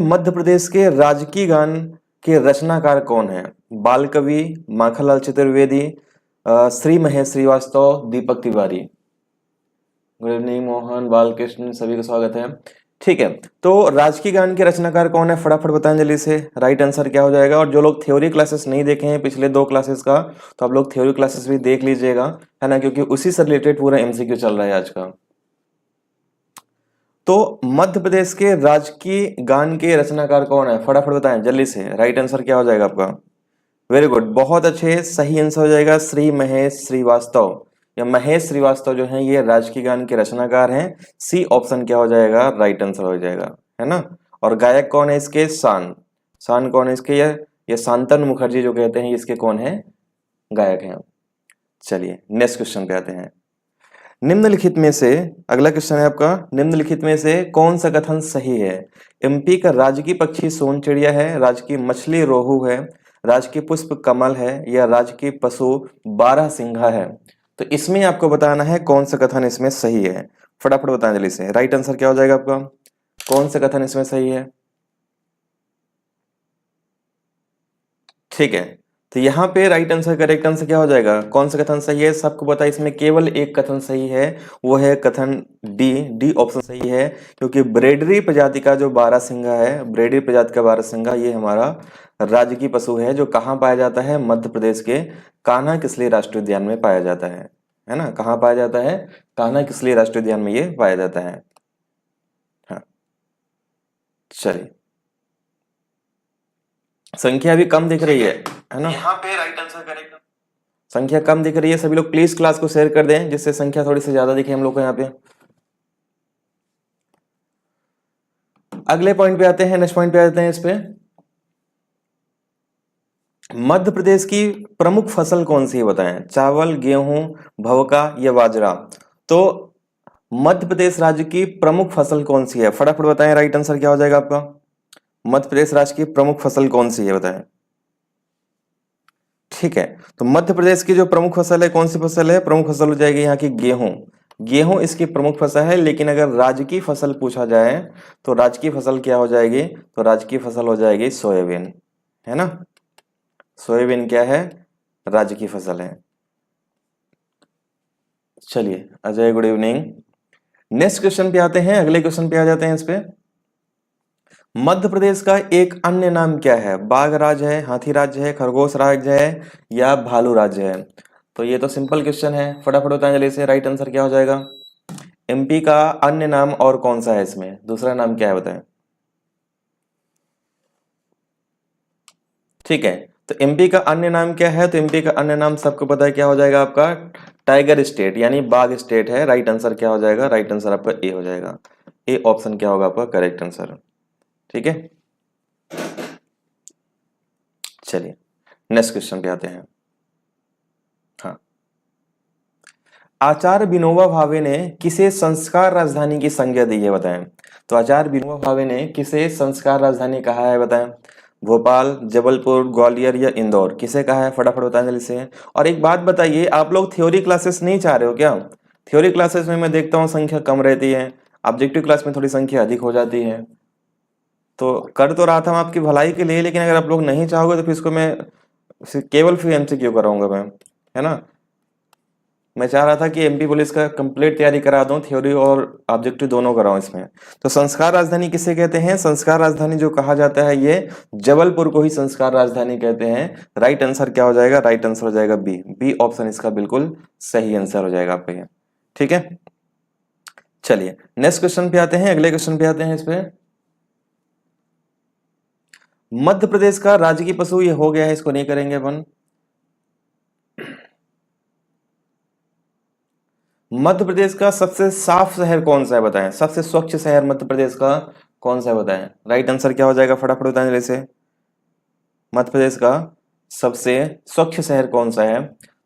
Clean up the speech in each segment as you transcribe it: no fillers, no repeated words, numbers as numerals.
मध्य प्रदेश के राजकीय गान के रचनाकार कौन है? बाल कवि, माखनलाल चतुर्वेदी, श्री महेश श्रीवास्तव, दीपक तिवारी। गुड इवनिंग मोहन, बालकृष्ण, सभी का स्वागत है। ठीक है, तो राजकीय गान के रचनाकार कौन है? फटाफट बताएं जल्दी से। राइट आंसर क्या हो जाएगा? और जो लोग थ्योरी क्लासेस नहीं देखे हैं पिछले 2 क्लासेस का, तो आप लोग थ्योरी क्लासेस भी देख लीजिएगा, है ना, क्योंकि उसी से रिलेटेड पूरा एमसीक्यू चल रहा है आज का। तो मध्य प्रदेश के राजकीय गान के रचनाकार कौन है? फटाफट बताएं जल्दी से। राइट आंसर क्या हो जाएगा आपका? वेरी गुड, बहुत अच्छे, सही आंसर हो जाएगा श्री महेश श्रीवास्तव। या महेश श्रीवास्तव जो है ये राजकीय गान के रचनाकार हैं। सी ऑप्शन क्या हो जाएगा? राइट आंसर हो जाएगा, है ना। और गायक कौन है इसके? शान। शान कौन है इसके? ये शांतनु मुखर्जी जो कहते हैं इसके कौन है? गायक हैं। चलिए नेक्स्ट क्वेश्चन पे आते हैं। निम्नलिखित में से, अगला क्वेश्चन है आपका, निम्नलिखित में से कौन सा कथन सही है? एमपी का राजकीय पक्षी सोन चिड़िया है, राजकीय मछली रोहू है, राजकीय पुष्प कमल है, या राजकीय पशु बारहसिंघा है। तो इसमें आपको बताना है कौन सा कथन इसमें सही है। फटाफट बताएं जल्दी से। राइट आंसर क्या हो जाएगा आपका? कौन सा कथन इसमें सही है? ठीक है, तो यहाँ पे राइट आंसर, करेक्ट आंसर क्या हो जाएगा? कौन सा कथन सही है? सबको पता है इसमें केवल एक कथन सही है, वो है कथन डी। डी ऑप्शन सही है, क्योंकि ब्रेडरी प्रजाति का जो बारहसिंघा है, ब्रेडरी प्रजाति का बारहसिंघा, ये हमारा राजकीय पशु है, जो कहाँ पाया जाता है? मध्य प्रदेश के कान्हा किसली राष्ट्रीय उद्यान में पाया जाता है ना। कहाँ पाया जाता है? कान्हा किसली राष्ट्रीय उद्यान में ये पाया जाता है। हाँ, चलिए, संख्या भी कम दिख रही है ना। यहाँ पे राइट आंसर करेक्ट, संख्या कम दिख रही है। सभी लोग प्लीज क्लास को शेयर कर दें, जिससे संख्या थोड़ी सी ज्यादा दिखे हम लोग को यहाँ पे। अगले पॉइंट पे आते हैं, नेक्स्ट पॉइंट पे आते हैं। इस पे मध्य प्रदेश की प्रमुख फसल कौन सी है बताएं? चावल, गेहूं, भवका या बाजरा। तो मध्य प्रदेश राज्य की प्रमुख फसल कौन सी है? फटाफट बताएं, राइट आंसर क्या हो जाएगा आपका? मध्य प्रदेश राज्य की प्रमुख फसल कौन सी है बताएं। ठीक है, तो मध्य प्रदेश की जो प्रमुख फसल है, कौन सी फसल है? प्रमुख फसल हो जाएगी यहाँ की गेहूं। गेहूं इसकी प्रमुख फसल है, लेकिन अगर राजकीय फसल पूछा जाए तो राजकीय फसल क्या हो जाएगी? तो राजकीय फसल हो जाएगी सोयाबीन, है ना। सोयाबीन क्या है? राजकीय फसल है। चलिए Ajay, good evening. Next question पे आते हैं, अगले क्वेश्चन पे आ जाते हैं। इस पे मध्य प्रदेश का एक अन्य नाम क्या है? बाघ राज्य है, हाथी राज्य है, खरगोश राज्य है, या भालू राज्य है। तो ये तो सिंपल क्वेश्चन है, फटाफट बताएं जल्दी से। राइट आंसर क्या हो जाएगा? एमपी का अन्य नाम और कौन सा है? इसमें दूसरा नाम क्या है बताएं। ठीक है, तो एमपी का अन्य नाम क्या है? तो एमपी का अन्य नाम सबको पता है, क्या हो जाएगा आपका? टाइगर स्टेट, यानी बाघ स्टेट है। राइट आंसर क्या हो जाएगा? राइट आंसर आपका ए हो जाएगा। ए ऑप्शन क्या होगा आपका करेक्ट आंसर? ठीक है, चलिए नेक्स्ट क्वेश्चन पे आते हैं। हाँ, आचार्य विनोबा भावे ने किसे संस्कार राजधानी की संज्ञा दी है बताएं। तो आचार्य विनोबा भावे ने किसे संस्कार राजधानी कहा है बताएं। भोपाल, जबलपुर, ग्वालियर या इंदौर, किसे कहा है? फटाफट बताएं जल्दी से। और एक बात बताइए, आप लोग थ्योरी क्लासेस नहीं चाह रहे हो क्या? थ्योरी क्लासेस में मैं देखता हूँ संख्या कम रहती है, ऑब्जेक्टिव क्लास में थोड़ी संख्या अधिक हो जाती है। तो कर तो रहा था मैं आपकी भलाई के लिए, लेकिन अगर आप लोग नहीं चाहोगे तो फिर इसको मैं केवल फिर एमसीक्यू कराऊंगा मैं, है ना। मैं चाह रहा था कि एमपी पुलिस का कंप्लीट तैयारी करा दूं, थ्योरी और ऑब्जेक्टिव दोनों कराऊं इसमें। तो संस्कार राजधानी किसे कहते हैं? संस्कार राजधानी जो कहा जाता है, ये जबलपुर को ही संस्कार राजधानी कहते हैं। राइट आंसर क्या हो जाएगा? राइट आंसर हो जाएगा बी। बी ऑप्शन इसका बिल्कुल सही आंसर हो जाएगा आपका ये। ठीक है, चलिए नेक्स्ट क्वेश्चन पे आते हैं, अगले क्वेश्चन पे आते हैं। इस पे मध्य प्रदेश का राजकीय पशु, ये हो गया है, इसको नहीं करेंगे अपन। मध्य प्रदेश का सबसे साफ शहर कौन सा है बताएं? सबसे स्वच्छ शहर मध्य प्रदेश का कौन सा है बताएं। राइट आंसर क्या हो जाएगा? फटाफट बताएं जैसे। मध्य प्रदेश का सबसे स्वच्छ शहर कौन सा है?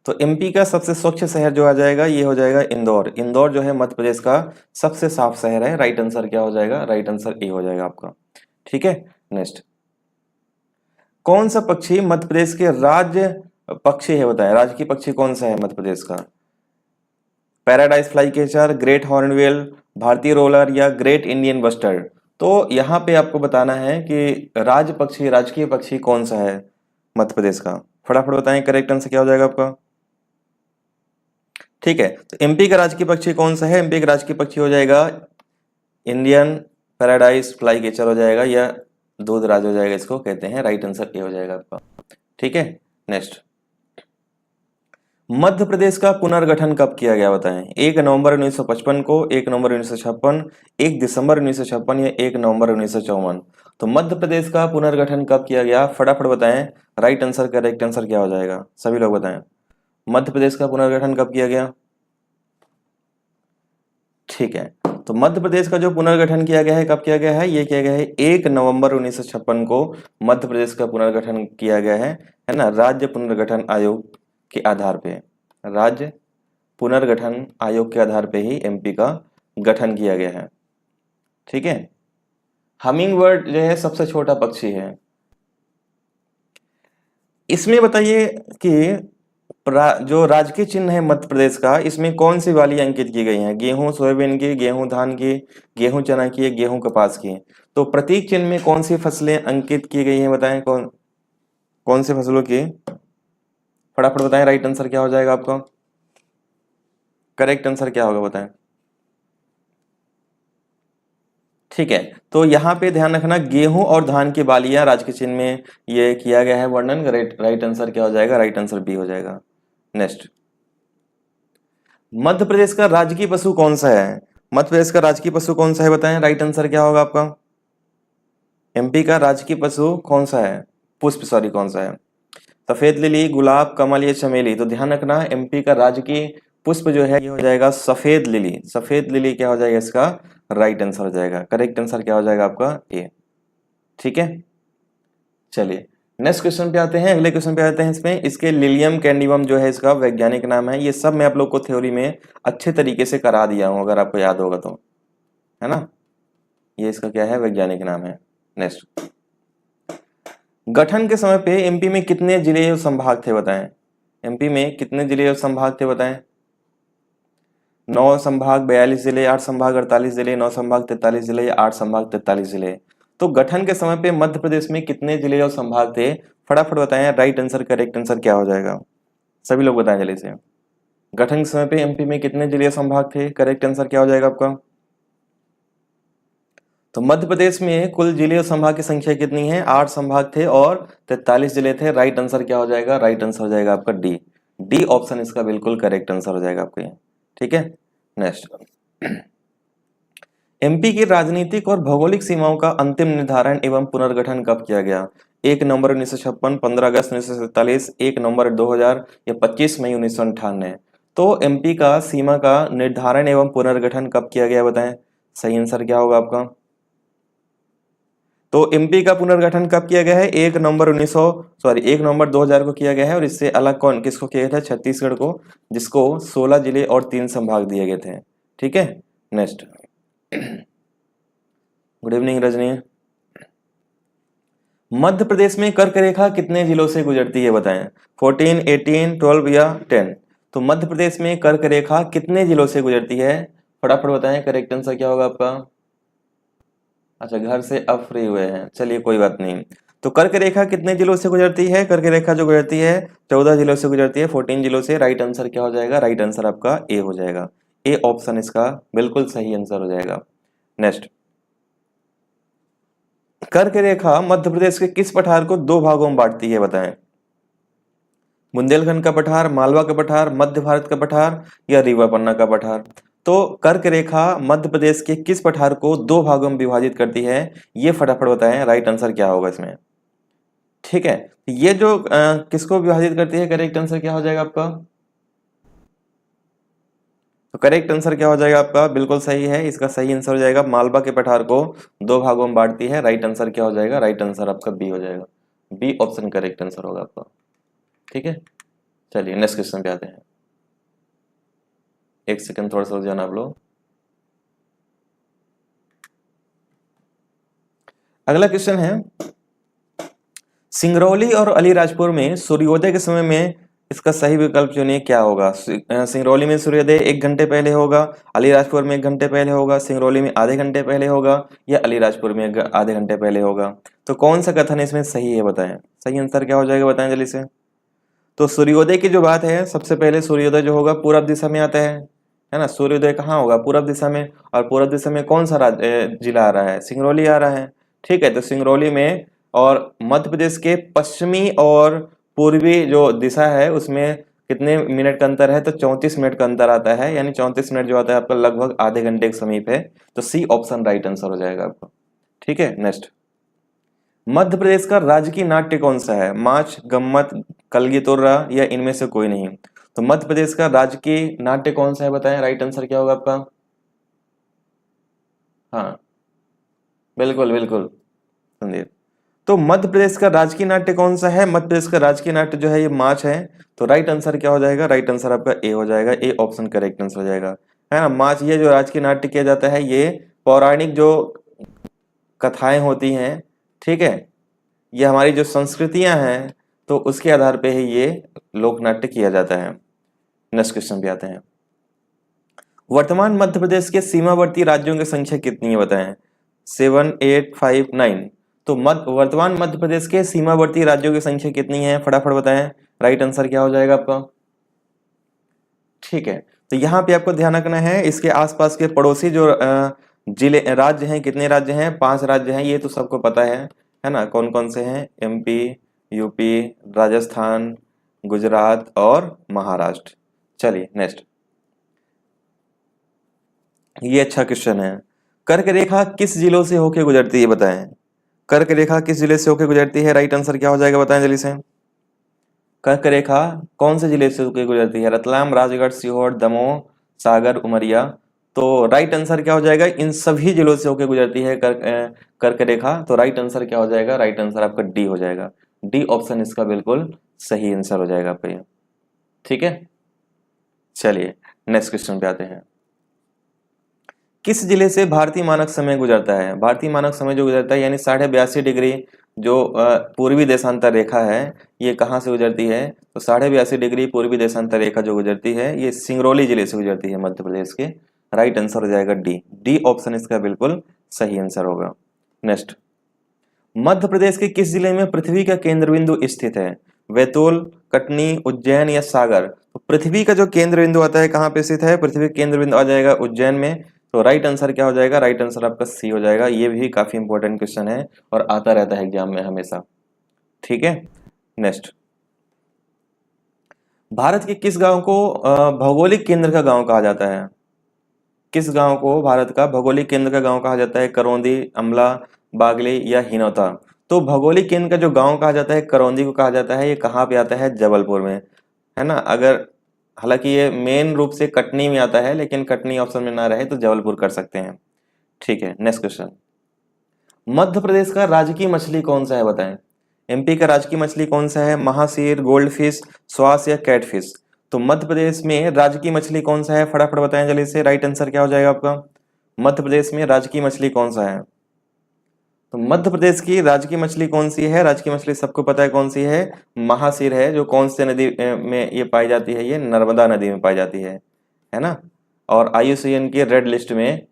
तो एमपी का सबसे स्वच्छ शहर जो आ जाएगा, ये हो जाएगा इंदौर। इंदौर जो है मध्य प्रदेश का सबसे साफ शहर है। राइट आंसर क्या हो जाएगा? राइट आंसर ए हो जाएगा आपका। ठीक है, नेक्स्ट, कौन सा पक्षी मध्य प्रदेश के राज्य पक्षी है बताएं। राजकीय पक्षी कौन सा है मध्य प्रदेश का? Paradise fly catcher, great hornbill, भारतीय रोलर, या ग्रेट इंडियन बस्टर्ड। तो यहाँ पे आपको बताना है कि राजकीय पक्षी कौन सा है मध्य प्रदेश का। फटाफट बताएं, करेक्ट आंसर क्या हो जाएगा आपका। ठीक है, तो एमपी का राजकीय पक्षी कौन सा है? एमपी का राजकीय पक्षी हो जाएगा इंडियन पैराडाइज फ्लाई कैचर हो जाएगा, या दूधराज हो जाएगा, इसको कहते हैं। राइट आंसर ए हो जाएगा आपका। ठीक है, नेक्स्ट। मध्य प्रदेश का पुनर्गठन कब किया गया बताएं? 1 नवंबर 1955 को, 1 नवंबर 1956, 1 दिसंबर 1956 या 1 नवंबर 1954। तो मध्य प्रदेश का पुनर्गठन कब किया गया? फटाफट बताएं। राइट आंसर, करेक्ट आंसर क्या हो जाएगा? सभी लोग बताएं, मध्य प्रदेश का पुनर्गठन कब किया गया? ठीक है, तो मध्य प्रदेश का जो पुनर्गठन किया गया है, कब किया गया है? ये किया गया है 1 नवंबर 1956 को मध्य प्रदेश का पुनर्गठन किया गया है ना, राज्य पुनर्गठन आयोग के आधार पे। राज्य पुनर्गठन आयोग के आधार पे ही एमपी का गठन किया गया है। ठीक है, हमिंग बर्ड जो है सबसे छोटा पक्षी है। इसमें बताइए कि जो राजकीय चिन्ह है मध्य प्रदेश का, इसमें कौन सी वाली अंकित की गई हैं? गेहूं सोयाबीन की, गेहूं धान की, गेहूं चना की, गेहूं कपास की। तो प्रतीक चिन्ह में कौन सी फसलें अंकित की गई हैं बताएं, कौन कौन सी फसलों की? फटाफट बताएं, राइट आंसर क्या हो जाएगा आपका? करेक्ट आंसर क्या होगा बताएं। ठीक है, तो यहाँ पे ध्यान रखना, गेहूं और धान की बालियां राजकीय चिन्ह में ये किया गया है वर्णन। राइट आंसर क्या हो जाएगा? राइट आंसर बी हो जाएगा। नेक्स्ट। मध्य प्रदेश का राजकीय पशु कौन सा है? मध्य प्रदेश का राजकीय पशु कौन सा है बताएं, राइट आंसर क्या होगा आपका? एमपी का राजकीय पशु कौन सा है? पुष्प सॉरी, कौन सा है? सफेद लिली, गुलाब, कमल या चमेली? तो ध्यान रखना, एमपी का राजकीय पुष्प जो है ये हो जाएगा सफेद लिली। सफेद लिली क्या हो जाएगा इसका? राइट आंसर हो जाएगा। करेक्ट आंसर क्या हो जाएगा आपका? ए। ठीक है, चलिए नेक्स्ट क्वेश्चन पे आते हैं। अगले क्वेश्चन पे आते हैं। इसमें इसके लिलियम कैंडिवम जो है इसका वैज्ञानिक नाम है। ये सब मैं आप लोग को थ्योरी में अच्छे तरीके से करा दिया हूं, अगर आपको याद होगा तो, है ना। ये इसका क्या है? वैज्ञानिक नाम है। नेक्स्ट। गठन के समय पे एमपी में कितने जिले और संभाग थे बताएं? एमपी में कितने जिले और संभाग थे बताएं? 9 संभाग 42 जिले, 8 संभाग 48 जिले, 9 संभाग 43 जिले या 8 संभाग 43 जिले। तो गठन के समय पे मध्य प्रदेश में कितने जिले और संभाग थे? फटाफट बताएं, राइट आंसर करेक्ट आंसर क्या हो जाएगा? सभी लोग बताएं जल्दी से। गठन के समय पे एमपी में कितने जिले और संभाग थे? करेक्ट आंसर क्या हो जाएगा आपका? तो मध्य प्रदेश में कुल जिले और संभाग की संख्या कितनी है? 8 संभाग थे और 43 जिले थे। राइट आंसर क्या हो जाएगा? राइट आंसर हो जाएगा आपका डी। डी ऑप्शन इसका बिल्कुल करेक्ट आंसर हो जाएगा आपका ये। ठीक है, नेक्स्ट। एमपी की राजनीतिक और भौगोलिक सीमाओं का अंतिम निर्धारण एवं पुनर्गठन कब किया गया? 1 नवंबर 1956, 15 अगस्त 1947, 1 नवंबर 2000 या 25 मई 1998। तो एमपी का सीमा का निर्धारण एवं पुनर्गठन कब किया गया बताएं? सही आंसर क्या होगा आपका? तो एमपी का पुनर्गठन कब किया गया है? 1 नवंबर 1 नवंबर 2000 को किया गया है। और इससे अलग कौन किसको किया गया था? छत्तीसगढ़ को, जिसको 16 जिले और 3 संभाग दिए गए थे। ठीक है, next. Good evening Rajni. Madhya Pradesh में कर्क रेखा कितने जिलों से गुजरती है बताएं? 14, 18, 12 या 10। तो मध्य प्रदेश में कर्क रेखा कितने जिलों से गुजरती है? फटाफट बताएं, करेक्ट आंसर क्या होगा आपका? अच्छा, घर से अब फ्री हुए हैं, चलिए कोई बात नहीं। तो कर्क रेखा कितने जिलों से गुजरती है? कर्क रेखा जो गुजरती है 14 जिलों से गुजरती है, 14 जिलों से। राइट आंसर क्या हो जाएगा? राइट आंसर आपका ए हो जाएगा। ए ऑप्शन इसका बिल्कुल सही आंसर हो जाएगा। नेक्स्ट। कर्क रेखा मध्य प्रदेश के किस पठार को 2 भागों में बांटती है बताएं? बुंदेलखंड का पठार, मालवा का पठार, मध्य भारत का पठार या रीवा पन्ना का पठार? तो कर्क रेखा मध्य प्रदेश के किस पठार को 2 भागों में विभाजित करती है? ये फटाफट बताएं, राइट आंसर क्या होगा इसमें? ठीक है, ये जो किसको विभाजित करती है, करेक्ट आंसर क्या हो जाएगा आपका? तो करेक्ट आंसर क्या हो जाएगा आपका? बिल्कुल सही है, इसका सही आंसर हो जाएगा मालवा के पठार को 2 भागों में बांटती है। राइट आंसर क्या हो जाएगा? राइट आंसर आपका बी हो जाएगा। बी ऑप्शन करेक्ट आंसर होगा आपका। ठीक है, चलिए नेक्स्ट क्वेश्चन पे आते हैं। एक सेकंड, थोड़ा सा जाना आप लोग। अगला क्वेश्चन है, सिंगरौली और अलीराजपुर में सूर्योदय के समय में इसका सही विकल्प चुनिए, क्या होगा? सिंगरौली में सूर्योदय 1 घंटे पहले होगा, अलीराजपुर में 1 घंटे पहले होगा, सिंगरौली में आधे घंटे पहले होगा, या अलीराजपुर में आधे घंटे पहले होगा। तो कौन सा कथन इसमें सही है बताएं? सही आंसर क्या हो जाएगा बताएं जल्दी से। तो सूर्योदय की जो बात है, सबसे पहले सूर्योदय जो होगा पूरब दिशा में आता है ना। सूर्योदय कहाँ होगा? पूरब दिशा में। और पूरब दिशा में कौन सा जिला आ रहा है? सिंगरौली आ रहा है। ठीक है, तो सिंगरौली में, और मध्य प्रदेश के पश्चिमी और पूर्वी जो दिशा है उसमें कितने मिनट का अंतर है? तो 34 मिनट का अंतर आता है, यानी 34 मिनट जो आता है आपका लगभग आधे घंटे के समीप है। तो सी ऑप्शन राइट आंसर हो जाएगा आपका। ठीक है, नेक्स्ट। मध्य प्रदेश का राजकीय नाट्य कौन सा है? माच, गम्मत, कलगी तुर्रा, या इनमें से कोई नहीं? तो मध्य प्रदेश का राजकीय नाट्य कौन सा है बताएं? राइट आंसर क्या होगा आपका? हाँ, बिल्कुल बिल्कुल संदीप। तो मध्य प्रदेश का राजकीय नाट्य कौन सा है? मध्य प्रदेश का राजकीय नाट्य जो है ये माच है। तो राइट आंसर क्या हो जाएगा? राइट आंसर आपका ए हो जाएगा। ए ऑप्शन करेक्ट आंसर हो जाएगा, है ना। माच, ये जो राजकीय नाट्य किया जाता है ये पौराणिक जो कथाएं होती हैं, ठीक है, ये हमारी जो संस्कृतियां हैं, तो उसके आधार पे ही ये लोक नाट्य किया जाता है। नेक्स्ट क्वेश्चन पे आते हैं। वर्तमान मध्य प्रदेश के सीमावर्ती राज्यों की संख्या कितनी है बताएं? 7, 8, 5, 9। तो वर्तमान मध्य प्रदेश के सीमावर्ती राज्यों की संख्या कितनी है? फटाफट बताएं। राइट आंसर क्या हो जाएगा आपका? ठीक है, तो यहाँ पे आपको ध्यान रखना है, इसके आसपास के पड़ोसी जो जिले राज्य हैं, कितने राज्य हैं? 5 राज्य हैं, ये तो सबको पता है ना। कौन कौन से हैं? एमपी, यूपी, राजस्थान, गुजरात और महाराष्ट्र। चलिए नेक्स्ट, ये अच्छा क्वेश्चन है। कर्क रेखा किस जिलों से होके गुजरती है बताएं? कर्क रेखा किस जिले से होके गुजरती है? राइट आंसर क्या हो जाएगा बताएं जल्दी से। कर्क रेखा कौन से जिले से होकर गुजरती है? रतलाम, राजगढ़, सीहोर, दमोह, सागर, उमरिया। तो राइट आंसर क्या हो जाएगा? इन सभी जिलों से होकर गुजरती है कर्क रेखा। तो राइट आंसर क्या हो जाएगा? राइट आंसर आपका डी हो जाएगा। डी ऑप्शन इसका बिल्कुल सही आंसर हो जाएगा आपका ये। ठीक है, चलिए नेक्स्ट क्वेश्चन पे आते हैं। किस जिले से भारतीय मानक समय गुजरता है? भारतीय मानक समय जो गुजरता है, यानी 82.5 डिग्री जो पूर्वी देशांतर रेखा है, ये कहाँ से गुजरती है? तो 82.5 डिग्री पूर्वी देशांतर रेखा जो गुजरती है ये सिंगरौली जिले से गुजरती है, मध्य प्रदेश के। राइट आंसर हो जाएगा डी। डी ऑप्शन इसका बिल्कुल सही आंसर होगा। नेक्स्ट, मध्य प्रदेश के किस जिले में पृथ्वी का केंद्र बिंदु स्थित है? बैतूल, कटनी, उज्जैन या सागर? तो पृथ्वी का जो केंद्र बिंदु आता है कहाँ पे स्थित है? पृथ्वी का केंद्र बिंदु आ जाएगा उज्जैन में। तो राइट आंसर क्या हो जाएगा? राइट आंसर आपका सी हो जाएगा। ये भी काफी इंपॉर्टेंट क्वेश्चन है और आता रहता है एग्जाम में हमेशा। ठीक है, नेक्स्ट, भारत के किस गांव को भौगोलिक केंद्र का गांव कहा जाता है? किस गांव को भारत का भौगोलिक केंद्र का गांव कहा जाता है? करौंदी, अमला, बागली या हिनौता? तो भौगोलिक केंद्र का जो गांव कहा जाता है करौंदी को कहा जाता है। ये कहाँ पे आता है? जबलपुर में, है ना। अगर हालांकि ये मेन रूप से कटनी में आता है, लेकिन कटनी ऑप्शन में ना रहे तो जबलपुर कर सकते हैं। ठीक है, नेक्स्ट क्वेश्चन। मध्य प्रदेश का राजकीय मछली कौन सा है बताएं? एमपी का राजकीय मछली कौन सा है? महासीर, गोल्ड फिश, स्वास या कैटफिश? तो मध्य प्रदेश में राजकीय मछली कौन सा है? फटाफट बताएं जल्दी से। राइट आंसर क्या हो जाएगा आपका? मध्य प्रदेश में राजकीय मछली कौन सा है? तो मध्य प्रदेश की राजकीय मछली कौन सी है? राजकीय मछली सबको पता है कौन सी है। महासीर है, जो कौन से नदी में ये पाई जाती है? ये नर्मदा नदी में पाई जाती है ना। और IUCN की रेड लिस्ट में,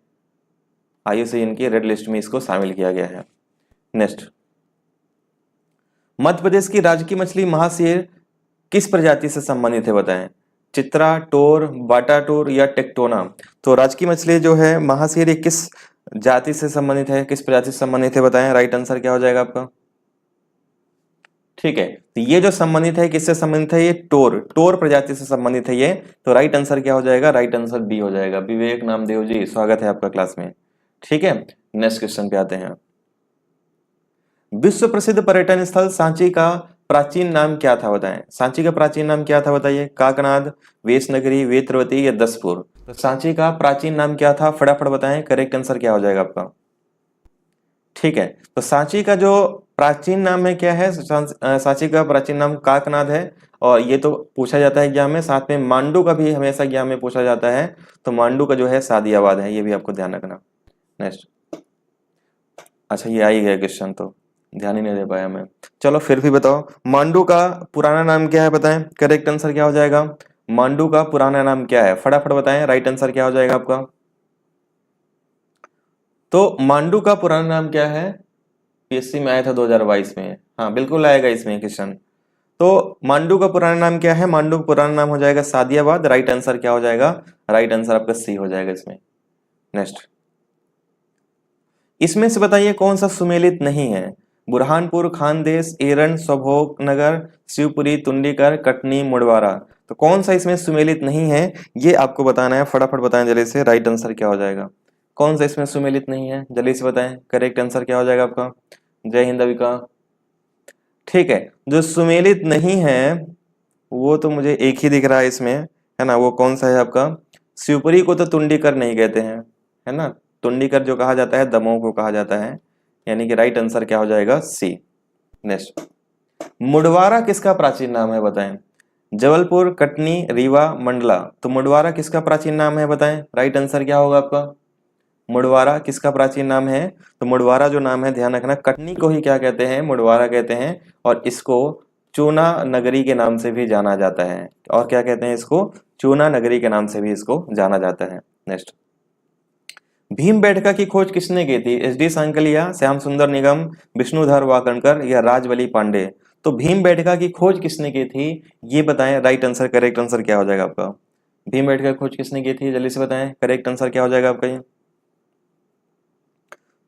IUCN की रेड लिस्ट में इसको शामिल किया गया है। नेक्स्ट, मध्य प्रदेश की राजकीय मछली महासीर किस प्रजाति से संबंधित है बताएं? चित्रा, टोर, बाटा टोर या टेक्टोना? तो राजकीय मछली जो है महासीर ये किस जाति से संबंधित है, किस प्रजाति से संबंधित है बताएं? राइट आंसर क्या हो जाएगा आपका? ठीक है, तो ये जो संबंधित है किससे संबंधित है? ये टोर प्रजाति से संबंधित है ये। तो राइट आंसर क्या हो जाएगा? राइट आंसर बी हो जाएगा। विवेक नामदेव जी, स्वागत है आपका क्लास में। ठीक है, नेक्स्ट क्वेश्चन पे आते हैं। विश्व प्रसिद्ध पर्यटन स्थल सांची का प्राचीन नाम क्या था बताएं? सांची का प्राचीन नाम क्या था बताइए? काकनाद, वेशनगरी, वेत्रवती या दसपुर? तो सांची का प्राचीन नाम क्या था? फटाफट बताएं, करेक्ट आंसर क्या हो जाएगा आपका? ठीक है, तो सांची का जो प्राचीन नाम है क्या है? सांची का प्राचीन नाम काकनाद है। और ये तो पूछा जाता है एग्जाम में। साथ में मांडू का भी हमेशा एग्जाम में पूछा जाता है। तो मांडू का जो है सादियाबाद है, ये भी आपको ध्यान रखना। नेक्स्ट, अच्छा ये आ ही गया क्वेश्चन। तो ध्यान ही नहीं दे पाया मैं। चलो फिर भी बताओ, मांडू का पुराना नाम क्या है बताएं। करेक्ट आंसर क्या हो जाएगा? मांडू का पुराना नाम क्या है? फटाफट बताएं, राइट आंसर क्या हो जाएगा आपका? तो मांडू का पुराना नाम क्या है? पीएससी में आया था 2022 में। हाँ बिल्कुल आएगा इसमें क्वेश्चन। तो मांडू का पुराना नाम क्या है? मांडू का पुराना नाम हो जाएगा सादियाबाद। राइट आंसर क्या हो जाएगा? राइट आंसर आपका सी हो जाएगा इसमें। नेक्स्ट, इसमें से बताइए कौन सा सुमेलित नहीं है? बुरहानपुर, खानदेश, एरन, स्वभोग नगर, शिवपुरी, तुंडीकर, कटनी, मुड़वारा। तो कौन सा इसमें सुमेलित नहीं है, ये आपको बताना है। फटाफट बताएं जल्दी से, राइट आंसर क्या हो जाएगा? कौन सा इसमें सुमेलित नहीं है, जल्दी से बताएं। करेक्ट आंसर क्या हो जाएगा आपका? जय हिंद अविका। ठीक है, जो सुमेलित नहीं है वो तो मुझे एक ही दिख रहा है इसमें, है ना। वो कौन सा है आपका? शिवपुरी को तो तुंडीकर नहीं कहते हैं, है ना। तुंडीकर जो कहा जाता है दमोह को कहा जाता है, यानी कि राइट आंसर क्या हो जाएगा? सी। नेक्स्ट, मुडवारा किसका प्राचीन नाम है बताएं। जबलपुर, कटनी, रीवा, मंडला। तो मुडवारा किसका प्राचीन नाम है बताएं। राइट आंसर क्या होगा आपका? मुडवारा किसका प्राचीन नाम है? तो मुडवारा जो नाम है, ध्यान रखना, कटनी को ही क्या कहते हैं? मुडवारा कहते हैं। और इसको चूना नगरी के नाम से भी जाना जाता है। और क्या कहते हैं इसको? चूना नगरी के नाम से भी इसको जाना जाता है। नेक्स्ट, भीमबेटका की खोज किसने की थी? एच डी सांकलिया, श्याम सुंदर निगम, विष्णुधर वाकणकर या राजबली पांडे। तो भीमबेटका की खोज किसने की थी, ये बताएं। राइट आंसर, करेक्ट आंसर क्या हो जाएगा आपका? भीमबेटका की खोज किसने की थी, जल्दी से बताएं। करेक्ट आंसर क्या हो जाएगा आपका ये?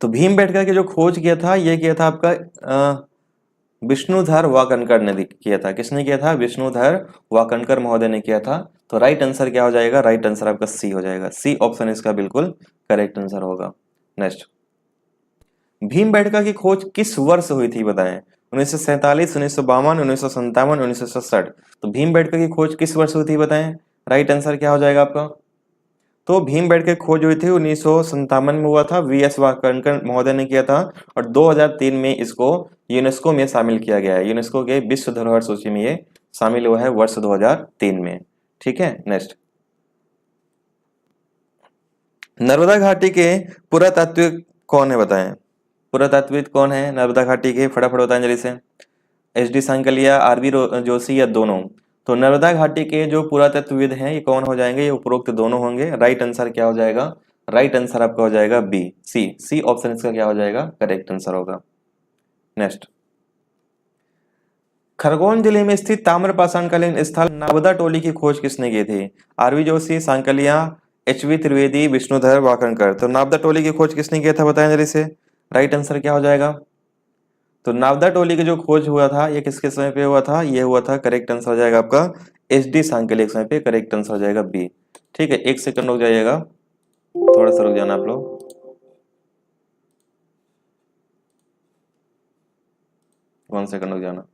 तो भीमबेटका की जो खोज किया था, ये किया था आपका विष्णुधर वाकणकर ने किया था। किसने किया था? विष्णुधर वाकणकर महोदय ने किया था। तो राइट आंसर क्या हो जाएगा? राइट आंसर आपका सी हो जाएगा। सी ऑप्शन इसका बिल्कुल करेक्ट आंसर होगा। नेक्स्ट, भीमबेटका की खोज किस वर्ष हुई थी बताएं। 1947, 1952, 1957, 1967। तो भीमबेटका की खोज किस वर्ष हुई थी बताएं। राइट आंसर क्या हो जाएगा आपका? तो भीमबेटका की खोज हुई थी 1957 में हुआ था, वीएस वाकणकर महोदय ने किया था। और 2003 में इसको यूनेस्को में शामिल किया गया है। यूनेस्को के विश्व धरोहर सूची में ये शामिल हुआ है वर्ष 2003 में। ठीक है। नेक्स्ट, नर्मदा घाटी के पुरातात्विक कौन है बताएं। पुरातात्विक कौन है नर्मदा घाटी के? फटाफट बताएं जल्दी से। H D Sankalia, R B Joshi या दोनों। तो नर्मदा घाटी के जो पुरातत्वविद हैं ये कौन हो जाएंगे? ये उपरोक्त दोनों होंगे। राइट आंसर क्या हो जाएगा? राइट आंसर आपका हो जाएगा बी, सी। सी ऑप्शन इसका क्या हो जाएगा? करेक्ट आंसर होगा। नेक्स्ट, खरगोन जिले में स्थित ताम्रपाषाणकालीन स्थल नाबदा टोली की खोज किसने की थी? R V Joshi, Sankalia, H V Trivedi, Vishnudhar Wakankar. तो नाबदा टोली की खोज किसने किया था बताएं जल्दी से। राइट आंसर क्या हो जाएगा? तो नाबदा टोली की जो खोज हुआ था ये किसके समय पे हुआ था? ये हुआ था, करेक्ट आंसर हो जाएगा आपका एच डी सांकलिया के समय पे। करेक्ट आंसर हो जाएगा बी। ठीक है, एक सेकंड रुक जाइएगा, थोड़ा सा रुक जाना आप लोग। 1 सेकंड रुक जाना।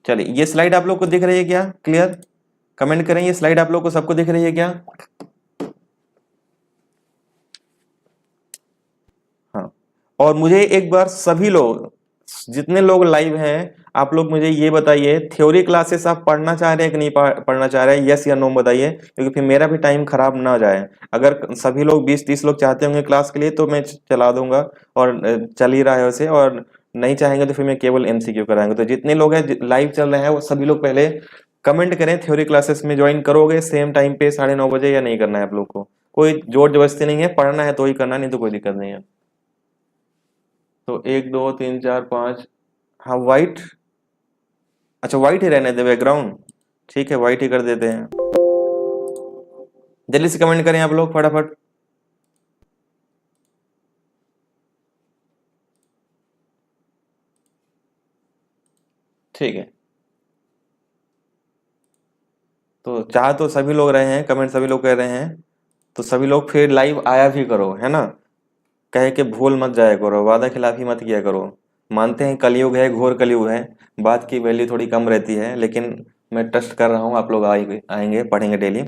चलिए, ये स्लाइड आप लोग को दिख रही है क्या? क्लियर? कमेंट करें, ये स्लाइड आप लोग को सबको दिख रही है क्या? हाँ। और मुझे एक बार सभी लोग, जितने लोग लाइव हैं, आप लोग मुझे ये बताइए, थ्योरी क्लासेस आप पढ़ना चाह रहे हैं कि नहीं पढ़ना चाह रहे हैं? यस या नो बताइए, क्योंकि फिर मेरा भी टाइम खराब ना जाए। अगर सभी लोग 20-30 लोग चाहते होंगे क्लास के लिए तो मैं चला दूंगा, और चल ही रहा है वैसे। और नहीं चाहेंगे तो फिर मैं केवल एमसीक्यू कराएंगे। तो जितने लोग हैं लाइव चल रहे हैं वो सभी लोग पहले कमेंट करें, थ्योरी क्लासेस में ज्वाइन करोगे सेम टाइम पे 9:30 या नहीं करना है आप लोग को? कोई जोर जबरदस्ती नहीं है, पढ़ना है तो ही करना, नहीं तो कोई दिक्कत नहीं है। तो 1 2 3 4 5। हाँ व्हाइट, अच्छा व्हाइट ही रहने दे बैकग्राउंड। ठीक है, व्हाइट ही कर देते हैं। जल्दी से कमेंट करें आप लोग फटाफट। ठीक है, तो चाह तो सभी लोग रहे हैं, कमेंट सभी लोग कर रहे हैं, तो सभी लोग फिर लाइव आया भी करो, है ना। कहे के भूल मत जाया करो, वादा खिलाफी मत किया करो। मानते हैं कलयुग है, घोर कलयुग है, बात की वैल्यू थोड़ी कम रहती है, लेकिन मैं ट्रस्ट कर रहा हूँ आप लोग आएंगे पढ़ेंगे डेली।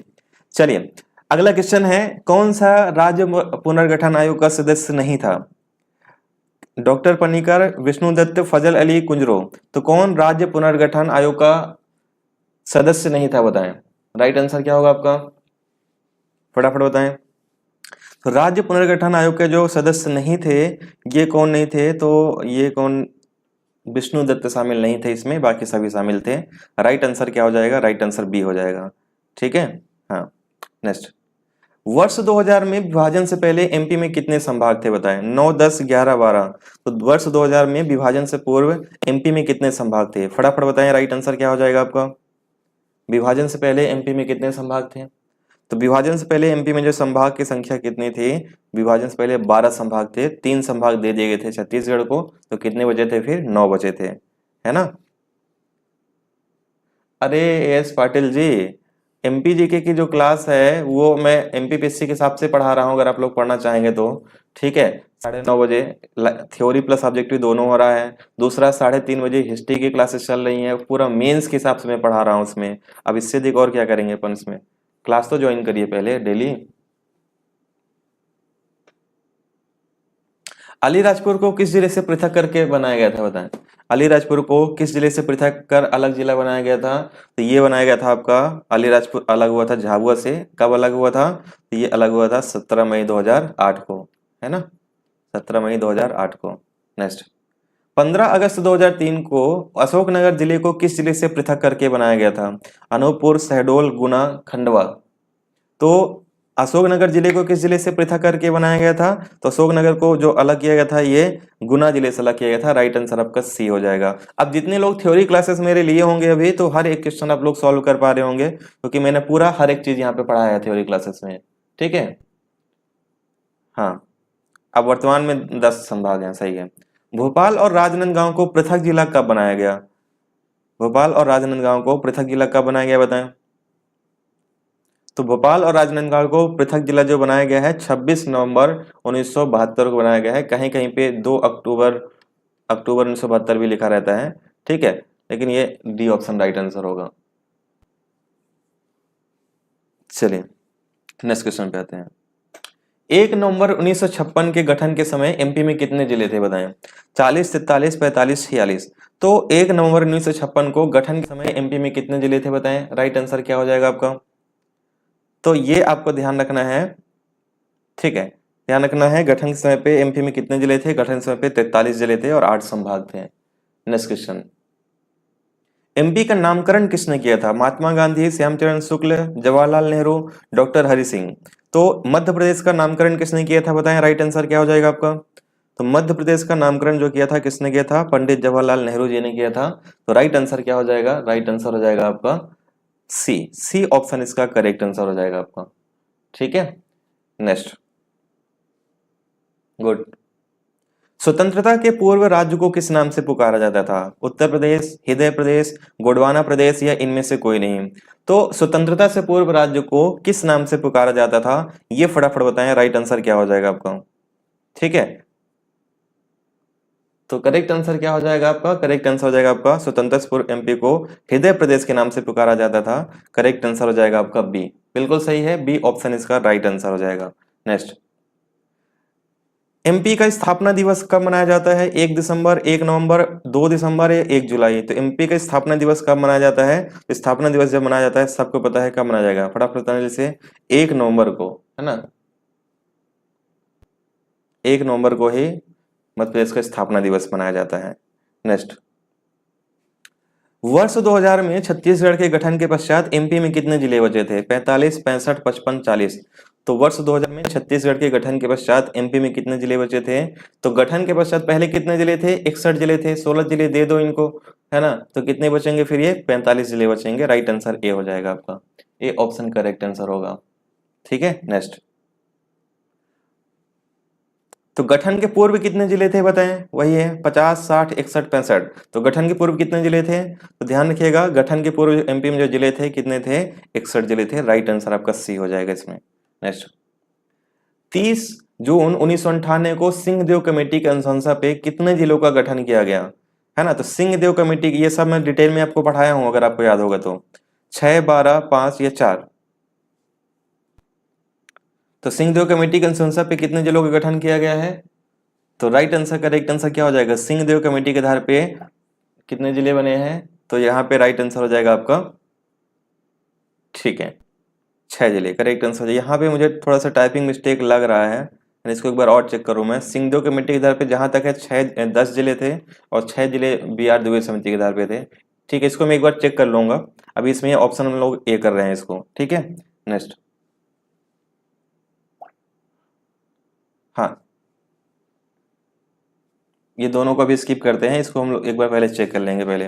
चलिए, अगला क्वेश्चन है, कौन सा राज्य पुनर्गठन आयोग का सदस्य नहीं था? डॉक्टर पनिकर, विष्णुदत्त, फजल अली, कुंजरो। तो कौन राज्य पुनर्गठन आयोग का सदस्य नहीं था बताएं। राइट आंसर क्या होगा आपका? फटाफट बताएं। तो राज्य पुनर्गठन आयोग के जो सदस्य नहीं थे, ये कौन नहीं थे, तो ये कौन, विष्णु दत्त शामिल नहीं थे इसमें, बाकी सभी शामिल थे। राइट आंसर क्या हो जाएगा, राइट आंसर बी हो जाएगा। ठीक है, हाँ। नेक्स्ट, वर्ष 2000 में विभाजन से पहले एमपी में कितने संभाग थे बताएं। 9, 10, 11, 12। तो वर्ष 2000 में विभाजन से पूर्व एमपी में कितने संभाग थे, फटाफट बताएं। राइट आंसर क्या हो जाएगा आपका, विभाजन से पहले एमपी में कितने संभाग थे। तो विभाजन से पहले एमपी में जो संभाग की संख्या कितनी थी, विभाजन से पहले 12 संभाग थे, 3 संभाग दे दिए गए थे छत्तीसगढ़ को, तो कितने बचे थे फिर, 9 बचे थे, है ना। अरे S Patil ji, MP GK की जो क्लास है वो मैं एमपीपीएससी के हिसाब से पढ़ा रहा हूँ, अगर आप लोग पढ़ना चाहेंगे तो। ठीक है, 9:30 बजे थ्योरी प्लस ऑब्जेक्टिव दोनों हो रहा है। दूसरा 3:30 बजे हिस्ट्री की क्लासेस चल रही हैं, पूरा मेंस के हिसाब से मैं पढ़ा रहा हूँ उसमें। अब इससे अधिक और क्या करेंगे अपन इसमें, क्लास तो ज्वाइन करिए पहले डेली। अलीराजपुर को किस जिले से पृथक करके बनाया गया था बताएं। अलीराजपुर को किस जिले से पृथक कर अलग जिला बनाया गया था, तो ये बनाया गया था आपका, अलीराजपुर अलग हुआ था झाबुआ से। कब अलग हुआ था, तो ये अलग हुआ था 17 मई 2008 को, है ना, 17 मई 2008 को। नेक्स्ट, 15 अगस्त 2003 को अशोकनगर जिले को किस जिले से पृथक करके बनाया गया था। अनूपपुर, शहडोल, गुना, खंडवा। तो अशोकनगर जिले को किस जिले से पृथक करके बनाया गया था, तो अशोकनगर को जो अलग किया गया था ये गुना जिले से अलग किया गया था। राइट आंसर आपका सी हो जाएगा। अब जितने लोग थ्योरी क्लासेस मेरे लिए होंगे अभी, तो हर एक क्वेश्चन आप लोग सॉल्व कर पा रहे होंगे, क्योंकि मैंने पूरा हर एक चीज यहाँ पे पढ़ाया है थ्योरी क्लासेस में। ठीक है, हाँ। अब वर्तमान में 10 संभाग हैं, सही है। भोपाल और राजनांदगांव को पृथक जिला कब बनाया गया, भोपाल और राजनांदगांव को पृथक जिला कब बनाया गया बताएं। तो भोपाल और राजनांदगांव को पृथक जिला जो बनाया गया है 26 नवंबर 1972 को बनाया गया है। कहीं कहीं पे 2 अक्टूबर अक्टूबर 1972 भी लिखा रहता है। ठीक है, लेकिन ये डी ऑप्शन राइट आंसर होगा। चलिए नेक्स्ट क्वेश्चन पे आते हैं। 1 नवंबर 1956 के गठन के समय एमपी में कितने जिले थे बताएं। 40, 43, 45, 46। तो 1 नवंबर 1956 को गठन के समय एमपी में कितने जिले थे बताएं। राइट आंसर क्या हो जाएगा आपका, तो ये आपको ध्यान रखना है। ठीक है, ध्यान रखना है, गठन के समय पे एमपी में कितने जिले थे, गठन के समय पे 43 जिले थे और 8 संभाग थे। नेक्स्ट क्वेश्चन, एमपी का नामकरण किसने किया था। महात्मा गांधी, श्यामचरण शुक्ल, जवाहरलाल नेहरू, डॉक्टर हरि सिंह। तो मध्य प्रदेश का नामकरण किसने किया था बताएं। राइट आंसर क्या हो जाएगा आपका, तो मध्य प्रदेश का नामकरण जो किया था किसने किया था, पंडित जवाहरलाल नेहरू जी ने किया था। तो राइट आंसर क्या हो जाएगा, राइट आंसर हो जाएगा आपका सी, सी ऑप्शन इसका करेक्ट आंसर हो जाएगा आपका। ठीक है, नेक्स्ट, गुड। स्वतंत्रता के पूर्व राज्य को किस नाम से पुकारा जाता था। उत्तर प्रदेश, हृदय प्रदेश, गोंडवाना प्रदेश या इनमें से कोई नहीं। तो स्वतंत्रता से पूर्व राज्य को किस नाम से पुकारा जाता था, ये फटाफट बताएं। राइट आंसर क्या हो जाएगा आपका। ठीक है, तो करेक्ट आंसर क्या हो जाएगा आपका, करेक्ट आंसर हो जाएगा आपका स्वतंत्रता से पूर्व एमपी को हृदय प्रदेश के नाम से पुकारा जाता था। करेक्ट आंसर हो जाएगा आपका बी, बिल्कुल सही है, बी ऑप्शन इसका राइट आंसर हो जाएगा। नेक्स्ट, एमपी का स्थापना दिवस कब मनाया जाता है। 1 दिसंबर, 1 नवंबर, 2 दिसंबर या 1 जुलाई। तो एमपी का स्थापना दिवस कब मनाया जाता है, तो स्थापना दिवस जब मनाया जाता है सबको पता है कब मनाया जाएगा, फटाफट बताने से 1 नवंबर को, है ना, 1 नवंबर को ही मध्य प्रदेश का स्थापना दिवस मनाया जाता है। नेक्स्ट, वर्ष 2000 में छत्तीसगढ़ के गठन के पश्चात एमपी में कितने जिले बचे थे। 45, 65, 55, 40। तो वर्ष 2000 में छत्तीसगढ़ के गठन के पश्चात एमपी में कितने जिले बचे थे, तो गठन के पश्चात पहले कितने जिले थे, 61 जिले थे। 16 जिले दे दो इनको, है ना, तो कितने बचेंगे फिर, ये 45 जिले बचेंगे। राइट आंसर ए हो जाएगा आपका, ए ऑप्शन करेक्ट आंसर होगा। ठीक है, नेक्स्ट, तो गठन के पूर्व कितने जिले थे बताएं, वही है 50, 60, 61, 65। तो गठन के पूर्व कितने जिले थे, तो ध्यान रखिएगा, गठन के पूर्व एमपी में जो जिले थे कितने थे, 61 जिले थे। राइट आंसर आपका सी हो जाएगा इसमें। नेक्स्ट, 30 जून 1998 को सिंहदेव कमेटी की अनुशंसा पे कितने जिलों का गठन किया गया, है ना। तो सिंहदेव कमेटी, ये सब मैं डिटेल में आपको पढ़ाया हूं अगर आपको याद होगा तो, 6, 12, 5 या 4। तो सिंहदेव कमेटी की अनुशंसा पे कितने जिलों का गठन किया गया है, तो राइट आंसर करेक्ट आंसर क्या हो जाएगा, सिंहदेव कमेटी के आधार पे कितने जिले बने हैं, तो यहाँ पे राइट आंसर हो जाएगा आपका, ठीक है 6 जिले करेक्ट आंसर है। यहाँ पे मुझे थोड़ा सा टाइपिंग मिस्टेक लग रहा है, इसको एक बार और चेक करूँ मैं। सिंहदेव कमेटी के आधार पे जहाँ तक है 10 जिले थे और 6 जिले BR द्विवेदी समिति के आधार पे थे। ठीक है, इसको मैं एक बार चेक कर लूंगा। अभी इसमें ऑप्शन हम लोग ए कर रहे हैं इसको। ठीक है, नेक्स्ट। हाँ, ये दोनों को भी स्किप करते हैं, इसको हम लोग एक बार पहले चेक कर लेंगे। पहले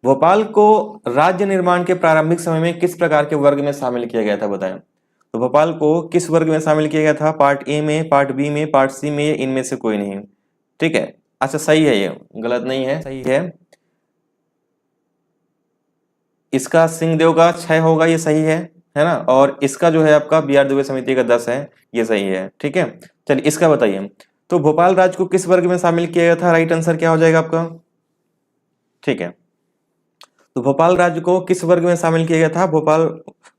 भोपाल को राज्य निर्माण के प्रारंभिक समय में किस प्रकार के वर्ग में शामिल किया गया था, बताएं। तो भोपाल को किस वर्ग में शामिल किया गया था? पार्ट ए में, पार्ट बी में, पार्ट सी में, या इनमें से कोई नहीं? ठीक है, अच्छा सही है, ये गलत नहीं है, सही है। इसका सिंहदेव का 6 होगा, ये सही है ना। और इसका जो है आपका BR द्विवेदी समिति का 10 है, ये सही है। ठीक है, चलिए इसका बताइए। तो भोपाल राज्य को किस वर्ग में शामिल किया गया था? राइट आंसर क्या हो जाएगा आपका? ठीक है, तो भोपाल राज्य को किस वर्ग में शामिल किया गया था? भोपाल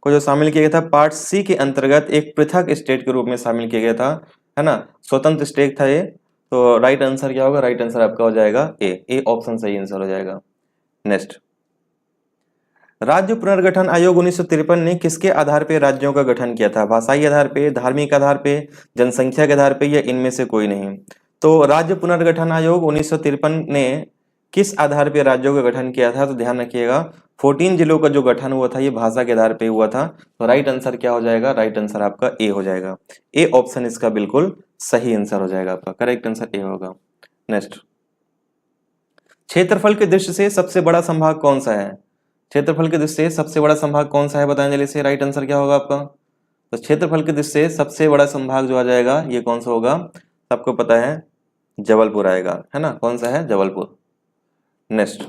को जो शामिल किया गया था पार्ट सी के अंतर्गत एक पृथक स्टेट के रूप में शामिल किया गया था, है ना, स्वतंत्र स्टेट था ये। तो राइट आंसर क्या होगा? राइट आंसर आपका हो जाएगा ए ऑप्शन सही आंसर हो जाएगा। नेक्स्ट, राज्य पुनर्गठन आयोग 1953 ने किसके आधार पर राज्यों का गठन किया था? भाषाई आधार पे, धार्मिक आधार पे, जनसंख्या के आधार पे, या इनमें से कोई नहीं? तो राज्य पुनर्गठन आयोग 1953 ने किस आधार पे राज्यों का गठन किया था? तो ध्यान रखिएगा 14 जिलों का जो गठन हुआ था ये भाषा के आधार पे हुआ था। तो राइट आंसर क्या हो जाएगा? राइट आंसर आपका ए हो जाएगा। ए ऑप्शन इसका बिल्कुल सही आंसर हो जाएगा, आपका करेक्ट आंसर ए होगा। नेक्स्ट, क्षेत्रफल की दृष्टि से सबसे बड़ा संभाग कौन सा है? क्षेत्रफल की दृष्टि से सबसे बड़ा संभाग कौन सा है, बताएं जल्दी से। राइट आंसर क्या होगा आपका? तो क्षेत्रफल की दृष्टि से सबसे बड़ा संभाग जो आ जाएगा ये कौन सा होगा? सबको पता है, जबलपुर आएगा, है ना। कौन सा है? जबलपुर। नेक्स्ट,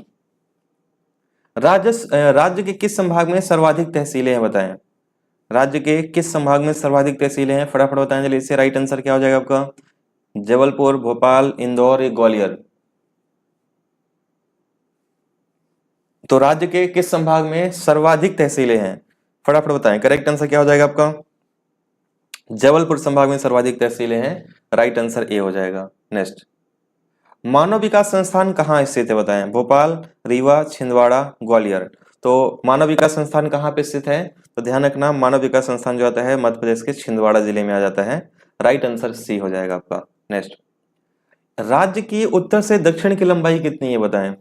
राज्य के किस संभाग में सर्वाधिक तहसीलें हैं, बताएं। राज्य के किस संभाग में सर्वाधिक तहसीलें हैं? फटाफट बताएं जल्दी से। राइट आंसर क्या हो जाएगा आपका? जबलपुर, भोपाल, इंदौर, या ग्वालियर? तो राज्य के किस संभाग में सर्वाधिक तहसीलें हैं? फटाफट बताएं। करेक्ट आंसर क्या हो जाएगा आपका? जबलपुर संभाग में सर्वाधिक तहसीलें हैं, राइट आंसर ए हो जाएगा। नेक्स्ट, मानव विकास संस्थान कहाँ स्थित है, बताएं। भोपाल, रीवा, छिंदवाड़ा, ग्वालियर? तो मानव विकास संस्थान कहाँ पे स्थित है? तो ध्यान रखना, मानव विकास संस्थान जो आता है मध्य प्रदेश के छिंदवाड़ा जिले में आ जाता है, राइट आंसर सी हो जाएगा आपका। नेक्स्ट, राज्य की उत्तर से दक्षिण की लंबाई कितनी है, बताएं।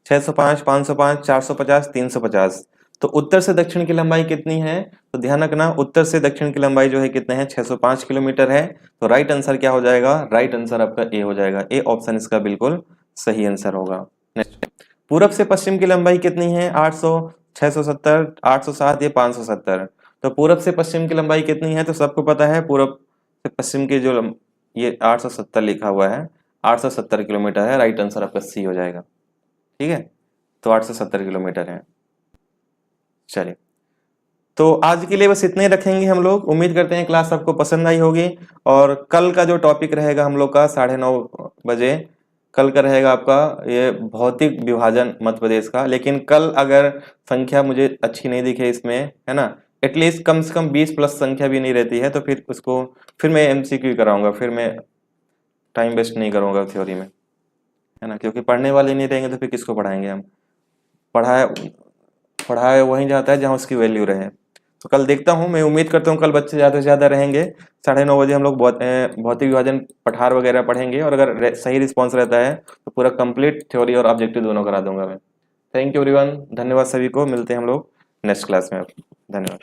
605, 505, 450, 350? तो उत्तर से दक्षिण की लंबाई कितनी है? तो ध्यान रखना, उत्तर से दक्षिण की लंबाई जो है कितने हैं? 605 किलोमीटर है। तो राइट आंसर क्या हो जाएगा? राइट आंसर आपका ए हो जाएगा। ए ऑप्शन इसका बिल्कुल सही आंसर होगा। नेक्स्ट, पूरब से पश्चिम की लंबाई कितनी है? 800, 670, 807, या 570? तो पूरब से पश्चिम की लंबाई कितनी है? तो सबको पता है पूरब से पश्चिम की जो ये 870 लिखा हुआ है, 870 किलोमीटर है। राइट आंसर आपका सी हो जाएगा। ठीक है, तो 870 किलोमीटर है। चलिए, तो आज के लिए बस इतने ही रखेंगे हम लोग। उम्मीद करते हैं क्लास आपको पसंद आई होगी। और कल का जो टॉपिक रहेगा हम लोग का 9:30 बजे, कल का रहेगा आपका ये भौतिक विभाजन मध्य प्रदेश का। लेकिन कल अगर संख्या मुझे अच्छी नहीं दिखे इसमें, है ना, एटलीस्ट कम से कम 20 प्लस संख्या भी नहीं रहती है, तो फिर उसको फिर मैं MCQ कराऊंगा। फिर मैं टाइम वेस्ट नहीं करूंगा थ्योरी में, है ना, क्योंकि पढ़ने वाले नहीं रहेंगे तो फिर किसको पढ़ाएंगे हम। पढ़ाया वहीं जाता है जहाँ उसकी वैल्यू रहे। तो कल देखता हूँ, मैं उम्मीद करता हूँ कल बच्चे ज़्यादा से ज़्यादा रहेंगे। 9:30 बजे हम लोग भौतिक विभाजन पठार वगैरह पढ़ेंगे, और अगर सही रिस्पॉन्स रहता है तो पूरा कंप्लीट थ्योरी और ऑब्जेक्टिव दोनों करा दूंगा मैं। थैंक यू एवरीवन, धन्यवाद सभी को। मिलते हैं हम लोग नेक्स्ट क्लास में। धन्यवाद।